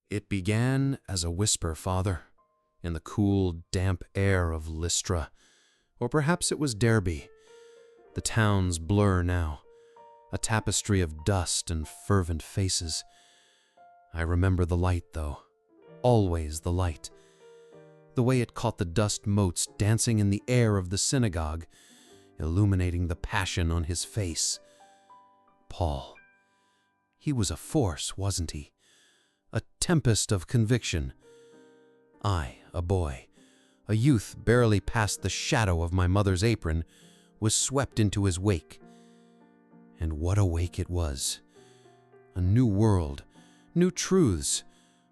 It began as a whisper, Father, in the cool, damp air of Lystra, or perhaps it was Derby. The town's blur now, a tapestry of dust and fervent faces. I remember the light, though, always the light. The way it caught the dust motes dancing in the air of the synagogue, illuminating the passion on his face. Paul. He was a force, wasn't he? A tempest of conviction. I, a boy, a youth barely past the shadow of my mother's apron, was swept into his wake. And what a wake it was. A new world, new truths,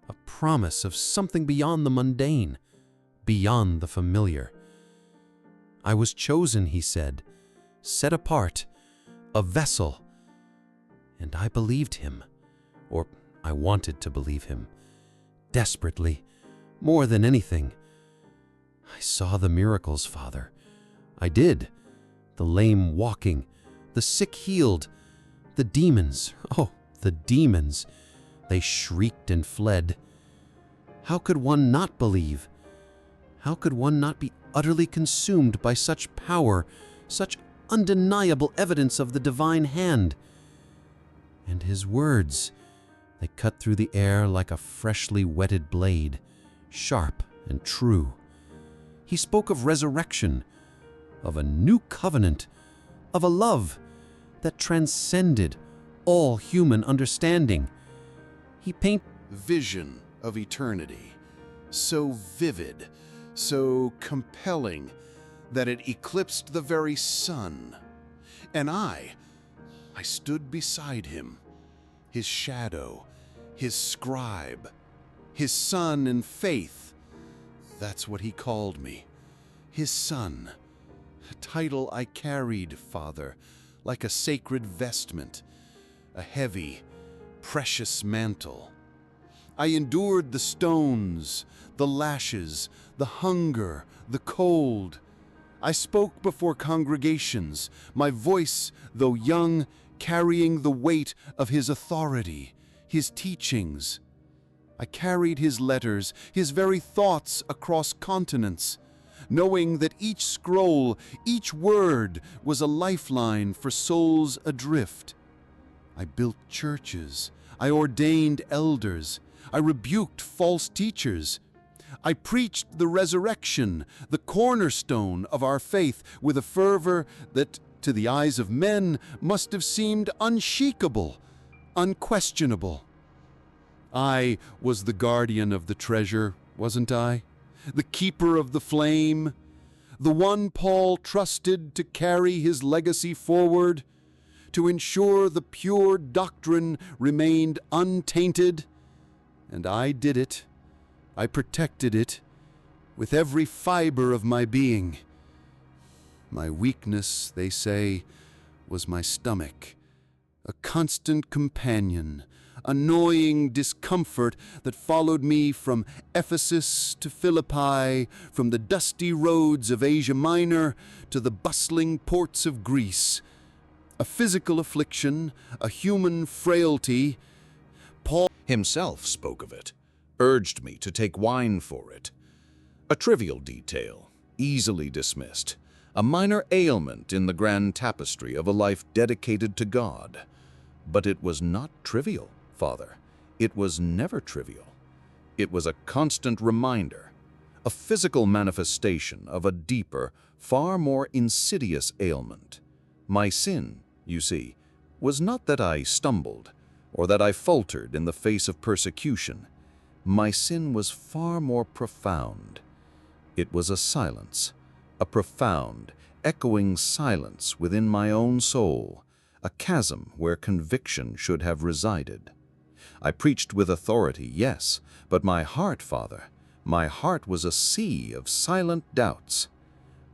a promise of something beyond the mundane, beyond the familiar. I was chosen, he said, set apart, a vessel. And I believed him, or I wanted to believe him, desperately, more than anything. I saw the miracles, Father. I did. The lame walking, the sick healed, the demons, oh, the demons. They shrieked and fled. How could one not believe? How could one not be utterly consumed by such power, such undeniable evidence of the divine hand? And his words, they cut through the air like a freshly whetted blade, sharp and true. He spoke of resurrection, of a new covenant, of a love that transcended all human understanding. He painted vision of eternity, so vivid, so compelling that it eclipsed the very sun. And I stood beside him, his shadow, his scribe, his son in faith. That's what he called me, his son, a title I carried, Father, like a sacred vestment, a heavy, precious mantle. I endured the stones, the lashes, the hunger, the cold. I spoke before congregations, my voice, though young, carrying the weight of his authority, his teachings. I carried his letters, his very thoughts across continents, knowing that each scroll, each word was a lifeline for souls adrift. I built churches, I ordained elders, I rebuked false teachers. I preached the resurrection, the cornerstone of our faith, with a fervor that, to the eyes of men, must have seemed unshakable, unquestionable. I was the guardian of the treasure, wasn't I? The keeper of the flame, the one Paul trusted to carry his legacy forward, to ensure the pure doctrine remained untainted. And I did it. I protected it with every fiber of my being. My weakness, they say, was my stomach, a constant companion, annoying discomfort that followed me from Ephesus to Philippi, from the dusty roads of Asia Minor to the bustling ports of Greece. A physical affliction, a human frailty. Paul himself spoke of it, urged me to take wine for it. A trivial detail, easily dismissed, a minor ailment in the grand tapestry of a life dedicated to God. But it was not trivial, Father. It was never trivial. It was a constant reminder, a physical manifestation of a deeper, far more insidious ailment. My sin, you see, was not that I stumbled or that I faltered in the face of persecution. My sin was far more profound. It was a silence, a profound, echoing silence within my own soul, a chasm where conviction should have resided. I preached with authority, yes, but my heart, Father, my heart was a sea of silent doubts.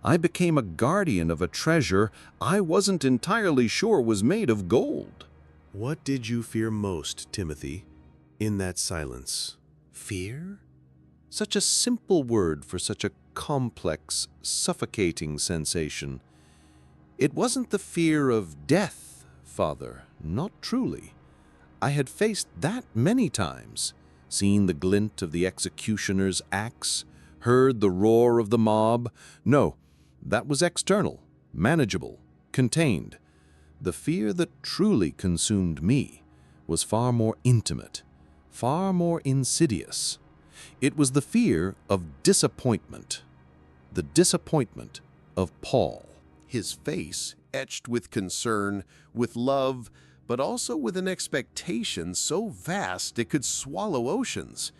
I became a guardian of a treasure I wasn't entirely sure was made of gold. What did you fear most, Timothy, in that silence? Fear? Such a simple word for such a complex, suffocating sensation. It wasn't the fear of death, Father, not truly. I had faced that many times. seen the glint of the executioner's axe, heard the roar of the mob. No, that was external, manageable, contained. The fear that truly consumed me was far more intimate, far more insidious. It was the fear of disappointment, the disappointment of Paul. His face etched with concern, with love, but also with an expectation so vast it could swallow oceans.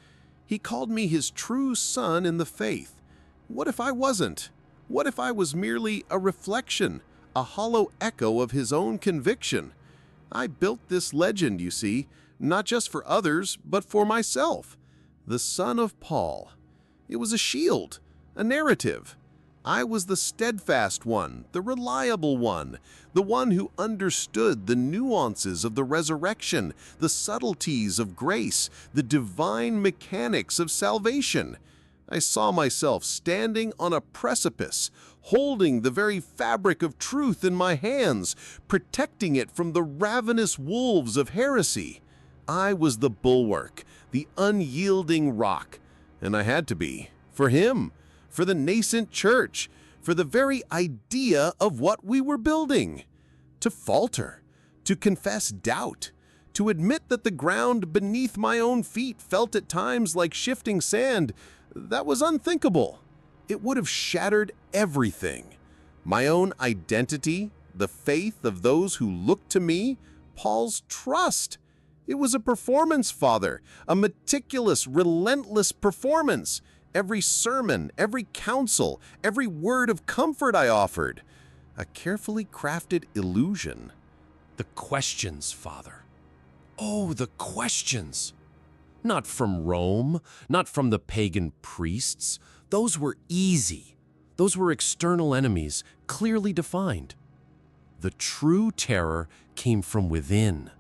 He called me his true son in the faith. What if I wasn't? What if I was merely a reflection, a hollow echo of his own conviction? I built this legend, you see, not just for others, but for myself. The son of Paul. It was a shield, a narrative. I was the steadfast one, the reliable one, the one who understood the nuances of the resurrection, the subtleties of grace, the divine mechanics of salvation. I saw myself standing on a precipice, holding the very fabric of truth in my hands, protecting it from the ravenous wolves of heresy. I was the bulwark, the unyielding rock, and I had to be, for him, for the nascent church, for the very idea of what we were building. To falter, to confess doubt, to admit that the ground beneath my own feet felt at times like shifting sand, that was unthinkable. It would have shattered everything. My own identity, the faith of those who looked to me, Paul's trust. It was a performance, Father, a meticulous, relentless performance. Every sermon, every counsel, every word of comfort I offered. A carefully crafted illusion. The questions, Father. Oh, the questions. Not from Rome, not from the pagan priests. Those were easy. Those were external enemies, clearly defined. The true terror came from within,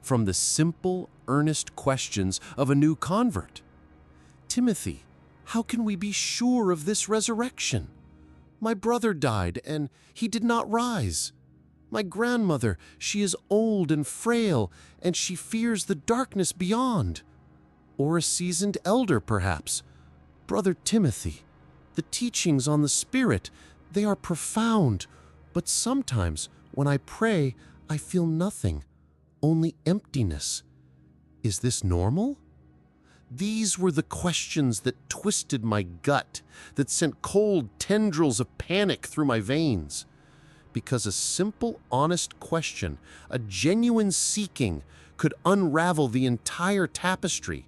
from the simple, earnest questions of a new convert. Timothy, how can we be sure of this resurrection? My brother died, and he did not rise. My grandmother, she is old and frail, and she fears the darkness beyond. Or a seasoned elder, perhaps. Brother Timothy, the teachings on the Spirit, they are profound, but sometimes when I pray, I feel nothing, only emptiness. Is this normal? These were the questions that twisted my gut, that sent cold tendrils of panic through my veins. Because a simple, honest question, a genuine seeking, could unravel the entire tapestry.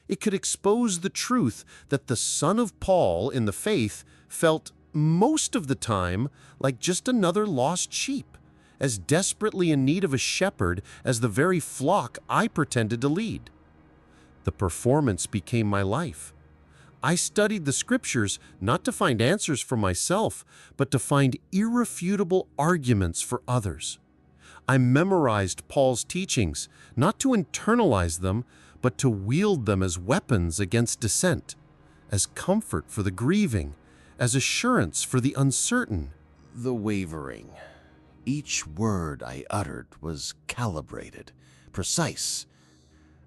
It could expose the truth that the son of Paul in the faith felt most of the time like just another lost sheep, as desperately in need of a shepherd as the very flock I pretended to lead. The performance became my life. I studied the scriptures not to find answers for myself, but to find irrefutable arguments for others. I memorized Paul's teachings, not to internalize them, but to wield them as weapons against dissent, as comfort for the grieving, as assurance for the uncertain. The wavering. Each word I uttered was calibrated, precise.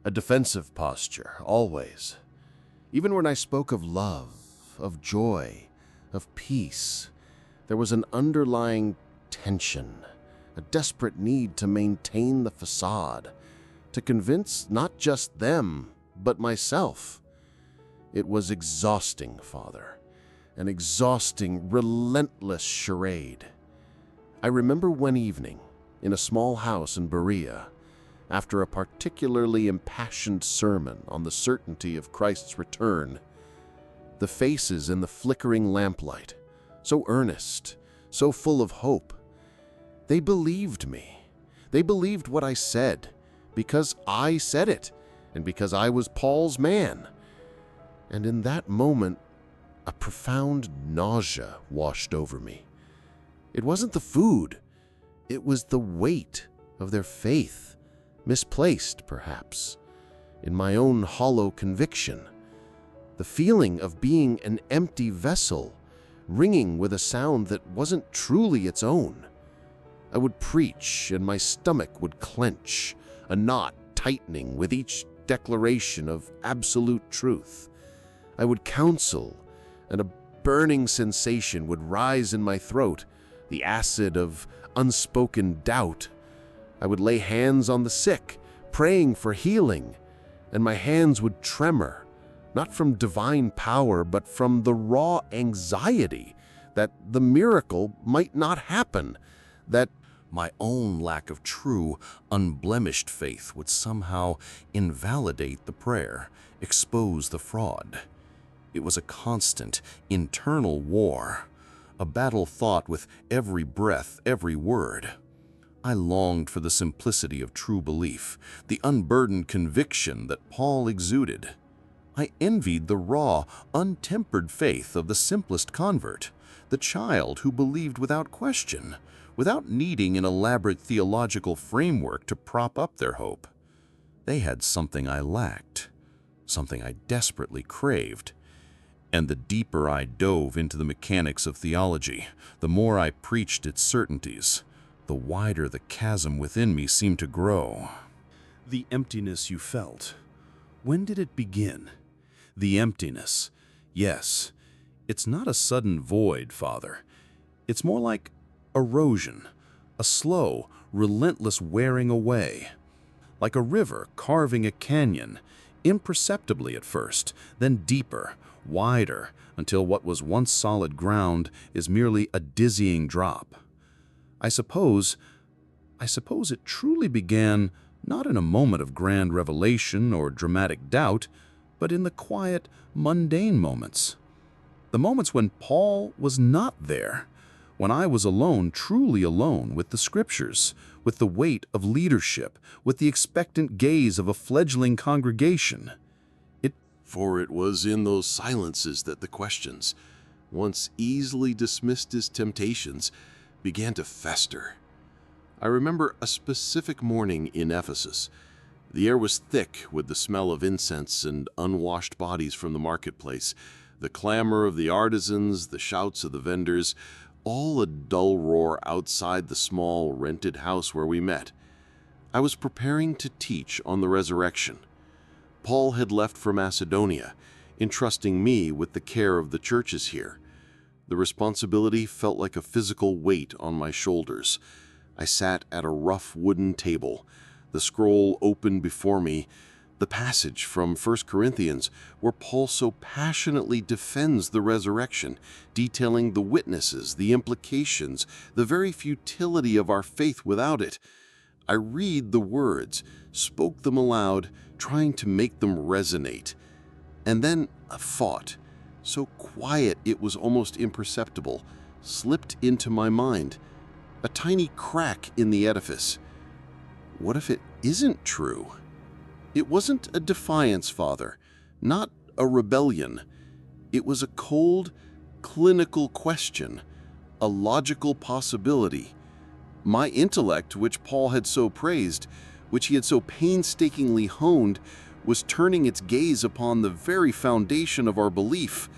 A defensive posture, always. Even when I spoke of love, of joy, of peace, there was an underlying tension, a desperate need to maintain the facade, to convince not just them, but myself. It was exhausting, Father, an exhausting, relentless charade. I remember one evening, in a small house in Berea, after a particularly impassioned sermon on the certainty of Christ's return, the faces in the flickering lamplight, so earnest, so full of hope, they believed me. They believed what I said, because I said it, and because I was Paul's man. And in that moment, a profound nausea washed over me. It wasn't the food, it was the weight of their faith, misplaced, perhaps, in my own hollow conviction. The feeling of being an empty vessel, ringing with a sound that wasn't truly its own. I would preach, and my stomach would clench, a knot tightening with each declaration of absolute truth. I would counsel, and a burning sensation would rise in my throat, the acid of unspoken doubt. I would lay hands on the sick, praying for healing, and my hands would tremor, not from divine power, but from the raw anxiety that the miracle might not happen, that my own lack of true, unblemished faith would somehow invalidate the prayer, expose the fraud. It was a constant, internal war, a battle fought with every breath, every word. I longed for the simplicity of true belief, the unburdened conviction that Paul exuded. I envied the raw, untempered faith of the simplest convert, the child who believed without question, without needing an elaborate theological framework to prop up their hope. They had something I lacked, something I desperately craved. And the deeper I dove into the mechanics of theology, the more I preached its certainties, the wider the chasm within me seemed to grow. The emptiness you felt, when did it begin? The emptiness. Yes, it's not a sudden void, Father. It's more like erosion, a slow, relentless wearing away. Like a river carving a canyon, imperceptibly at first, then deeper, wider, until what was once solid ground is merely a dizzying drop. I suppose it truly began not in a moment of grand revelation or dramatic doubt, but in the quiet, mundane moments. The moments when Paul was not there, when I was alone, truly alone, with the Scriptures, with the weight of leadership, with the expectant gaze of a fledgling congregation. For it was in those silences that the questions, once easily dismissed as temptations, began to fester. I remember a specific morning in Ephesus. The air was thick with the smell of incense and unwashed bodies from the marketplace, the clamor of the artisans, the shouts of the vendors, all a dull roar outside the small rented house where we met. I was preparing to teach on the resurrection. Paul had left for Macedonia, entrusting me with the care of the churches here. The responsibility felt like a physical weight on my shoulders. I sat at a rough wooden table, the scroll open before me, the passage from 1 Corinthians where Paul so passionately defends the resurrection, detailing the witnesses, the implications, the very futility of our faith without it. I read the words, spoke them aloud, trying to make them resonate. And then a thought, so quiet it was almost imperceptible, slipped into my mind. A tiny crack in the edifice. What if it isn't true? It wasn't a defiance, Father, not a rebellion. It was a cold, clinical question, a logical possibility. My intellect, which Paul had so praised, which he had so painstakingly honed, was turning its gaze upon the very foundation of our belief.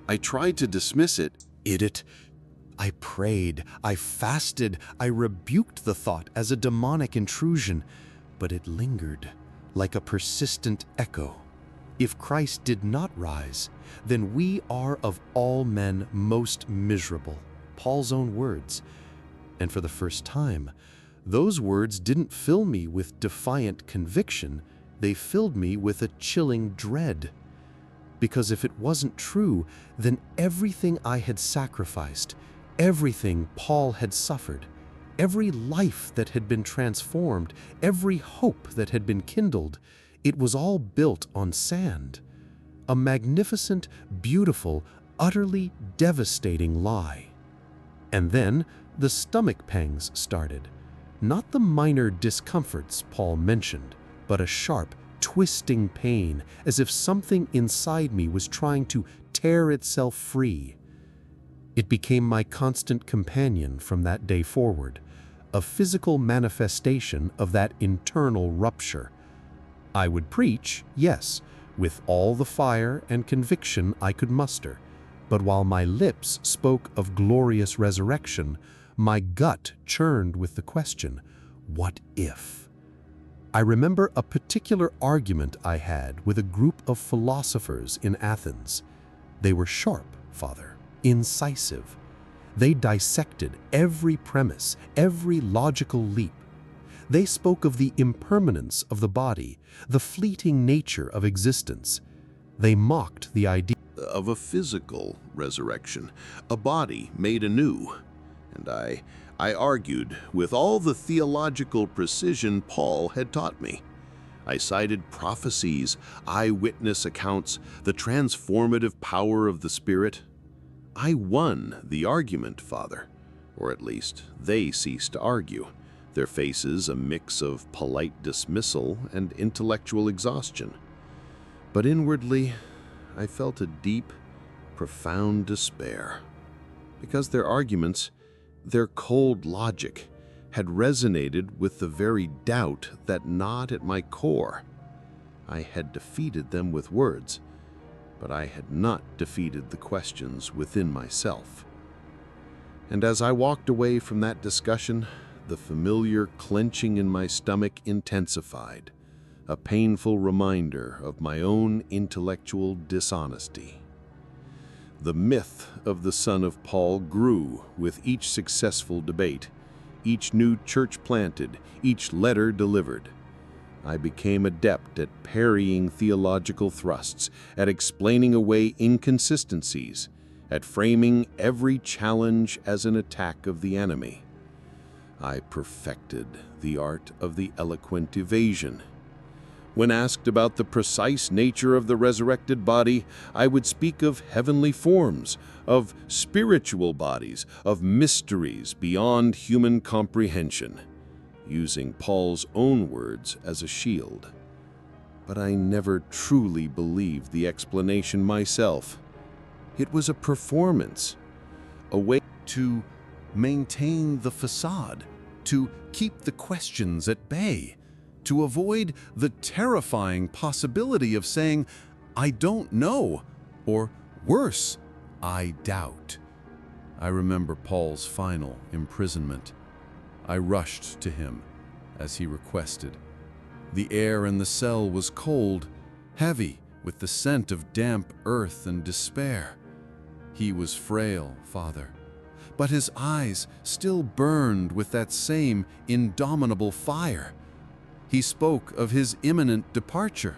I tried to dismiss it. Idiot. I prayed, I fasted, I rebuked the thought as a demonic intrusion, but it lingered like a persistent echo. If Christ did not rise, then we are of all men most miserable. Paul's own words. And for the first time, those words didn't fill me with defiant conviction, they filled me with a chilling dread. Because if it wasn't true, then everything I had sacrificed, everything Paul had suffered, every life that had been transformed, every hope that had been kindled, it was all built on sand. A magnificent, beautiful, utterly devastating lie. And then the stomach pangs started. Not the minor discomforts Paul mentioned, but a sharp, twisting pain, as if something inside me was trying to tear itself free. It became my constant companion from that day forward, a physical manifestation of that internal rupture. I would preach, yes, with all the fire and conviction I could muster, but while my lips spoke of glorious resurrection, my gut churned with the question, what if? I remember a particular argument I had with a group of philosophers in Athens. They were sharp, Father, incisive. They dissected every premise, every logical leap. They spoke of the impermanence of the body, the fleeting nature of existence. They mocked the idea of a physical resurrection, a body made anew. And I argued with all the theological precision Paul had taught me. I cited prophecies, eyewitness accounts, the transformative power of the Spirit. I won the argument, Father, or at least they ceased to argue, their faces a mix of polite dismissal and intellectual exhaustion. But inwardly, I felt a deep, profound despair, because their arguments, their cold logic, had resonated with the very doubt that gnawed at my core. I had defeated them with words, but I had not defeated the questions within myself. And as I walked away from that discussion, the familiar clenching in my stomach intensified, a painful reminder of my own intellectual dishonesty. The myth of the Son of Paul grew with each successful debate, each new church planted, each letter delivered. I became adept at parrying theological thrusts, at explaining away inconsistencies, at framing every challenge as an attack of the enemy. I perfected the art of the eloquent evasion. When asked about the precise nature of the resurrected body, I would speak of heavenly forms, of spiritual bodies, of mysteries beyond human comprehension, using Paul's own words as a shield. But I never truly believed the explanation myself. It was a performance, a way to maintain the facade, to keep the questions at bay, to avoid the terrifying possibility of saying, "I don't know," or worse, "I doubt." I remember Paul's final imprisonment. I rushed to him, as he requested. The air in the cell was cold, heavy with the scent of damp earth and despair. He was frail, Father, but his eyes still burned with that same indomitable fire. He spoke of his imminent departure,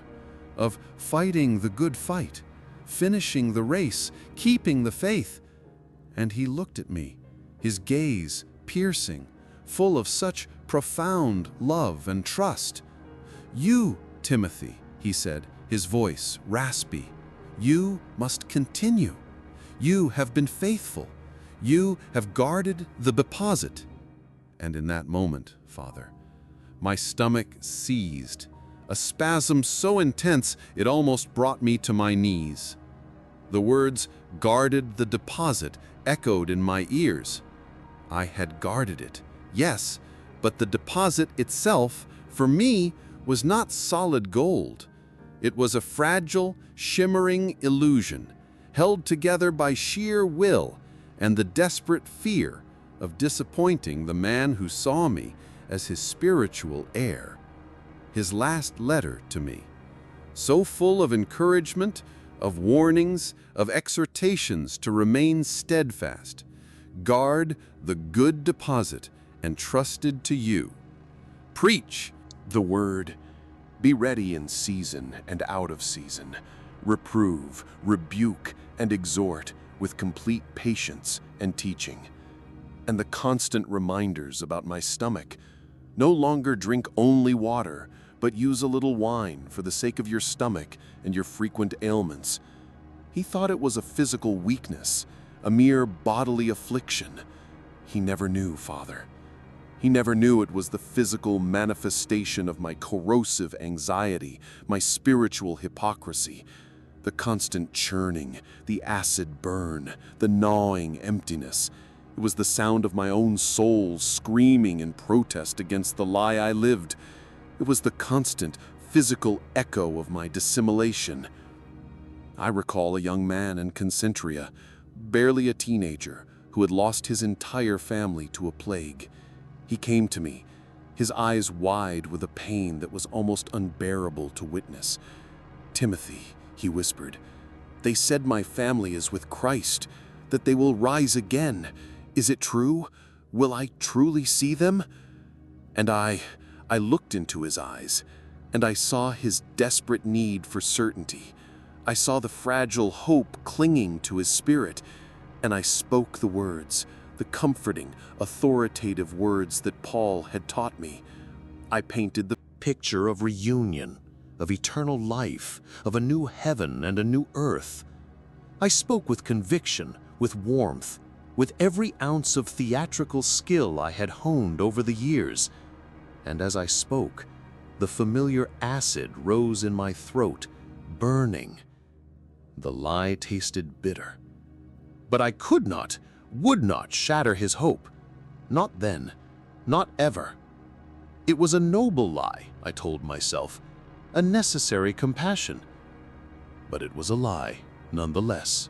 of fighting the good fight, finishing the race, keeping the faith. And he looked at me, his gaze piercing, full of such profound love and trust. "You, Timothy," he said, his voice raspy, "you must continue. You have been faithful. You have guarded the deposit." And in that moment, Father, my stomach seized, a spasm so intense it almost brought me to my knees. The words "guarded the deposit" echoed in my ears. I had guarded it, yes, but the deposit itself, for me, was not solid gold. It was a fragile, shimmering illusion, held together by sheer will and the desperate fear of disappointing the man who saw me as his spiritual heir. His last letter to me, so full of encouragement, of warnings, of exhortations to remain steadfast, guard the good deposit entrusted to you. Preach the word, be ready in season and out of season, reprove, rebuke, and exhort with complete patience and teaching. And the constant reminders about my stomach. No longer drink only water, but use a little wine for the sake of your stomach and your frequent ailments. He thought it was a physical weakness, a mere bodily affliction. He never knew, Father. He never knew it was the physical manifestation of my corrosive anxiety, my spiritual hypocrisy, the constant churning, the acid burn, the gnawing emptiness. It was the sound of my own soul screaming in protest against the lie I lived. It was the constant physical echo of my dissimulation. I recall a young man in Concentria, barely a teenager, who had lost his entire family to a plague. He came to me, his eyes wide with a pain that was almost unbearable to witness. "Timothy," he whispered, "they said my family is with Christ, that they will rise again. Is it true? Will I truly see them?" And I looked into his eyes, and I saw his desperate need for certainty. I saw the fragile hope clinging to his spirit, and I spoke the words, the comforting, authoritative words that Paul had taught me. I painted the Picture of reunion, of eternal life, of a new heaven and a new earth. I spoke with conviction, with warmth, with every ounce of theatrical skill I had honed over the years. And as I spoke, the familiar acid rose in my throat, burning. The lie tasted bitter. But I could not, would not shatter his hope. Not then, not ever. It was a noble lie, I told myself, a necessary compassion. But it was a lie, nonetheless.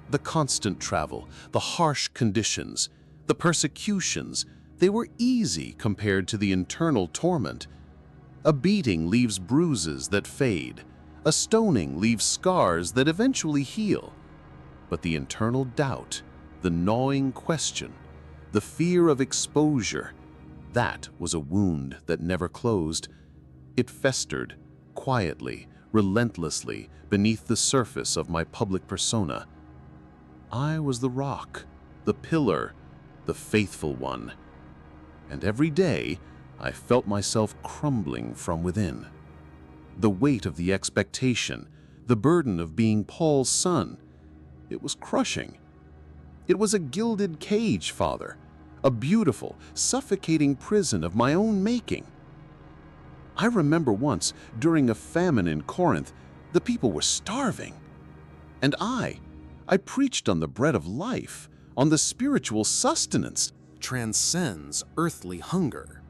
The constant travel, the harsh conditions, the persecutions, they were easy compared to the internal torment. A beating leaves bruises that fade. A stoning leaves scars that eventually heal. But the internal doubt, the gnawing question, the fear of exposure, that was a wound that never closed. It festered, quietly, relentlessly, beneath the surface of my public persona. I was the rock, the pillar, the faithful one. And every day, I felt myself crumbling from within. The weight of the expectation, the burden of being Paul's son, it was crushing. It was a gilded cage, Father, a beautiful, suffocating prison of my own making. I remember once, during a famine in Corinth, the people were starving. And I preached on the bread of life, on the spiritual sustenance transcends earthly hunger.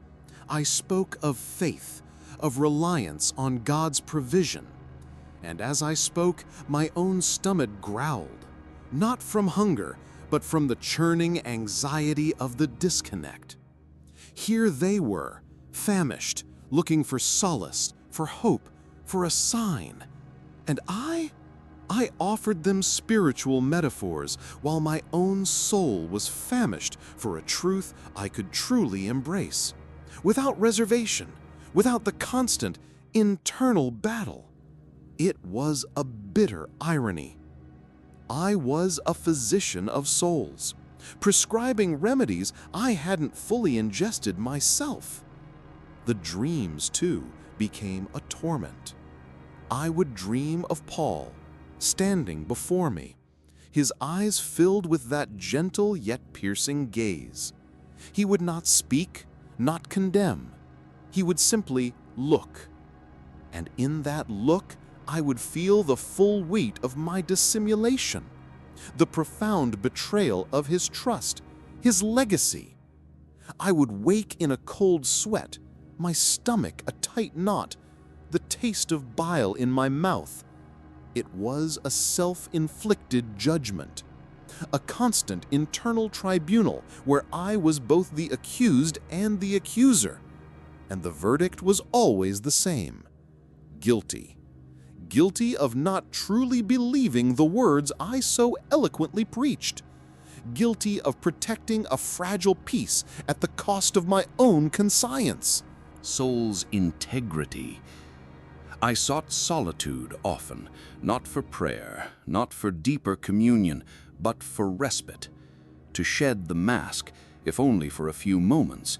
I spoke of faith, of reliance on God's provision. And as I spoke, my own stomach growled, not from hunger, but from the churning anxiety of the disconnect. Here they were, famished, looking for solace, for hope, for a sign. And I offered them spiritual metaphors while my own soul was famished for a truth I could truly embrace, without reservation, without the constant internal battle. It was a bitter irony. I was a physician of souls, prescribing remedies I hadn't fully ingested myself. The dreams, too, became a torment. I would dream of Paul, standing before me, his eyes filled with that gentle yet piercing gaze. He would not speak, not condemn. He would simply look. And in that look, I would feel the full weight of my dissimulation, the profound betrayal of his trust, his legacy. I would wake in a cold sweat, my stomach a tight knot, the taste of bile in my mouth. It was a self-inflicted judgment, a constant internal tribunal where I was both the accused and the accuser, and the verdict was always the same: guilty. Guilty of not truly believing the words I so eloquently preached. Guilty of protecting a fragile peace at the cost of my own conscience. Soul's integrity. I sought solitude often, not for prayer, not for deeper communion, but for respite, to shed the mask, if only for a few moments,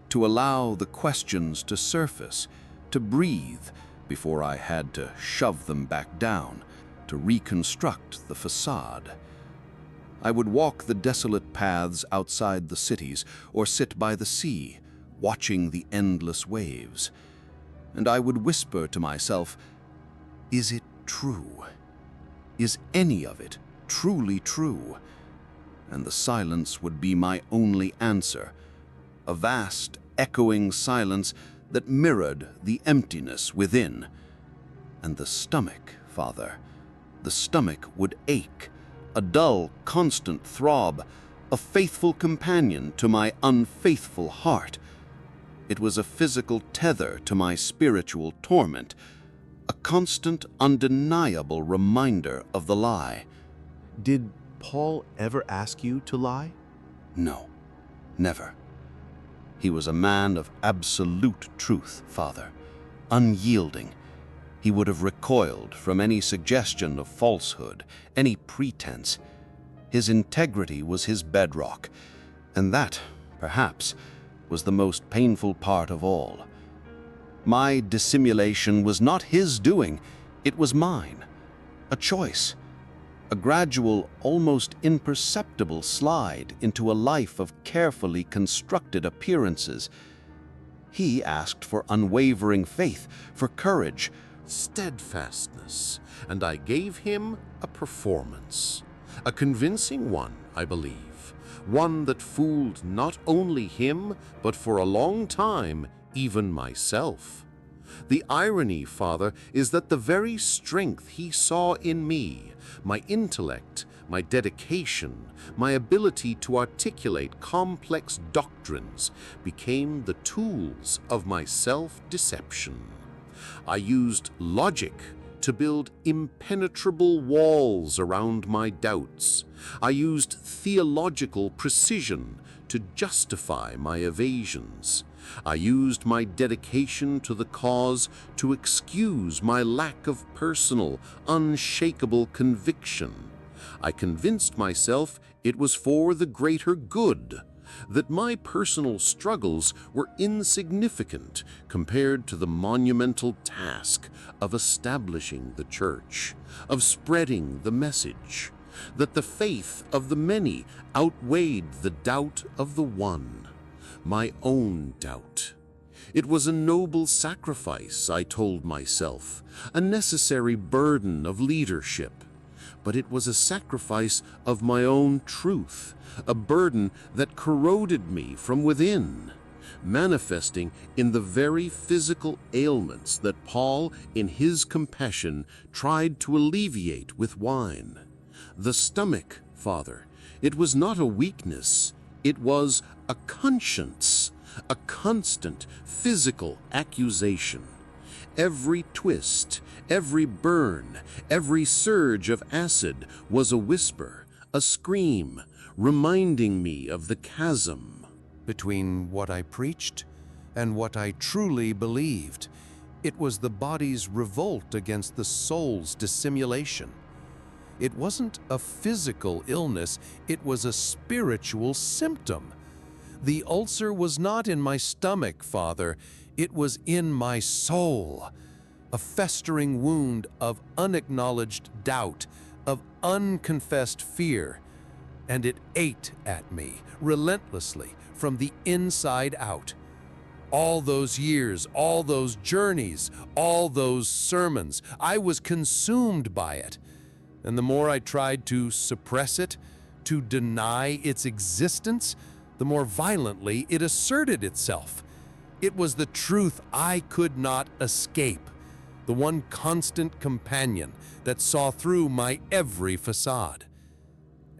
to allow the questions to surface, to breathe before I had to shove them back down, to reconstruct the facade. I would walk the desolate paths outside the cities or sit by the sea, watching the endless waves. And I would whisper to myself, is it true? Is any of it truly true? And the silence would be my only answer, a vast, echoing silence that mirrored the emptiness within. And the stomach, Father, the stomach would ache, a dull, constant throb, a faithful companion to my unfaithful heart. It was a physical tether to my spiritual torment, a constant, undeniable reminder of the lie. Did Paul ever ask you to lie? No, never. He was a man of absolute truth, Father, unyielding. He would have recoiled from any suggestion of falsehood, any pretense. His integrity was his bedrock, and that, perhaps, was the most painful part of all. My dissimulation was not his doing, it was mine. A choice. A gradual, almost imperceptible slide into a life of carefully constructed appearances. He asked for unwavering faith, for courage, Steadfastness, and I gave him a performance. A convincing one, I believe. One that fooled not only him, but for a long time, even myself. The irony, Father, is that the very strength he saw in me, my intellect, my dedication, my ability to articulate complex doctrines, became the tools of my self-deception. I used logic to build impenetrable walls around my doubts. I used theological precision to justify my evasions. I used my dedication to the cause to excuse my lack of personal, unshakable conviction. I convinced myself it was for the greater good, that my personal struggles were insignificant compared to the monumental task of establishing the church, of spreading the message, that the faith of the many outweighed the doubt of the one, my own doubt. It was a noble sacrifice, I told myself, a necessary burden of leadership. But it was a sacrifice of my own truth, a burden that corroded me from within, manifesting in the very physical ailments that Paul, in his compassion, tried to alleviate with wine. The stomach, Father, it was not a weakness, it was a conscience, a constant physical accusation. Every twist, every burn, every surge of acid was a whisper, a scream, reminding me of the chasm between what I preached and what I truly believed. It was the body's revolt against the soul's dissimulation. It wasn't a physical illness, it was a spiritual symptom. The ulcer was not in my stomach, Father, it was in my soul. A festering wound of unacknowledged doubt, of unconfessed fear, and it ate at me relentlessly from the inside out. All those years, all those journeys, all those sermons, I was consumed by it. And the more I tried to suppress it, to deny its existence, the more violently it asserted itself. It was the truth I could not escape, the one constant companion that saw through my every facade.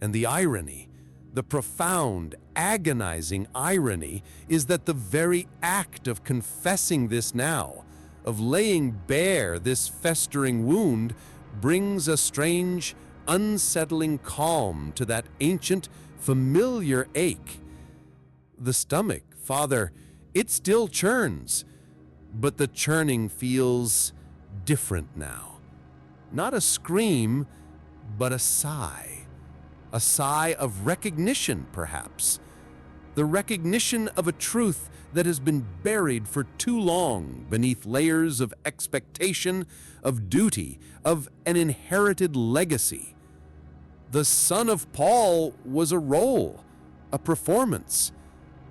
And the irony, the profound, agonizing irony, is that the very act of confessing this now, of laying bare this festering wound, brings a strange, unsettling calm to that ancient, familiar ache. The stomach, Father, it still churns, but the churning feels different now. Not a scream, but a sigh of recognition, perhaps. The recognition of a truth that has been buried for too long beneath layers of expectation, of duty, of an inherited legacy. The son of Paul was a role, a performance,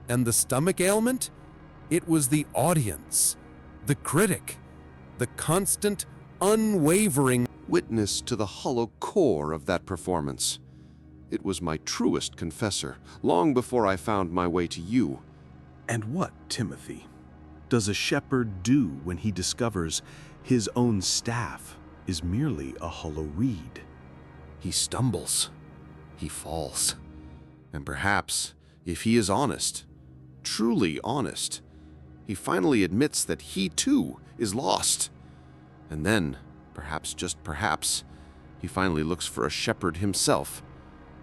and the stomach ailment, it was the audience, the critic, the constant, unwavering witness to the hollow core of that performance. It was my truest confessor, long before I found my way to you. And what, Timothy, does a shepherd do when he discovers his own staff is merely a hollow reed? He stumbles, he falls, and perhaps, if he is honest, truly honest, he finally admits that he too is lost. And then, perhaps just perhaps, he finally looks for a shepherd himself,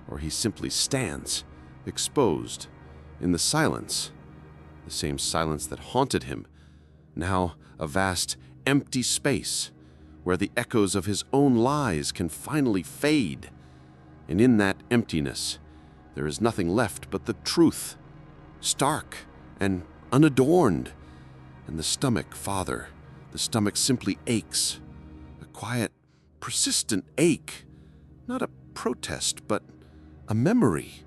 or he simply stands, exposed, in the silence, the same silence that haunted him, now a vast, empty space where the echoes of his own lies can finally fade. And in that emptiness, there is nothing left but the truth, stark and unadorned. And the stomach, Father, the stomach simply aches, a quiet, persistent ache, not a protest, but a memory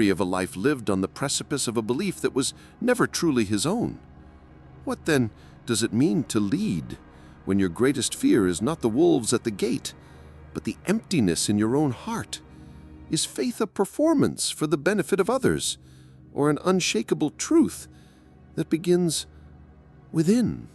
of a life lived on the precipice of a belief that was never truly his own. What then does it mean to lead when your greatest fear is not the wolves at the gate, but the emptiness in your own heart? Is faith a performance for the benefit of others, or an unshakable truth that begins within?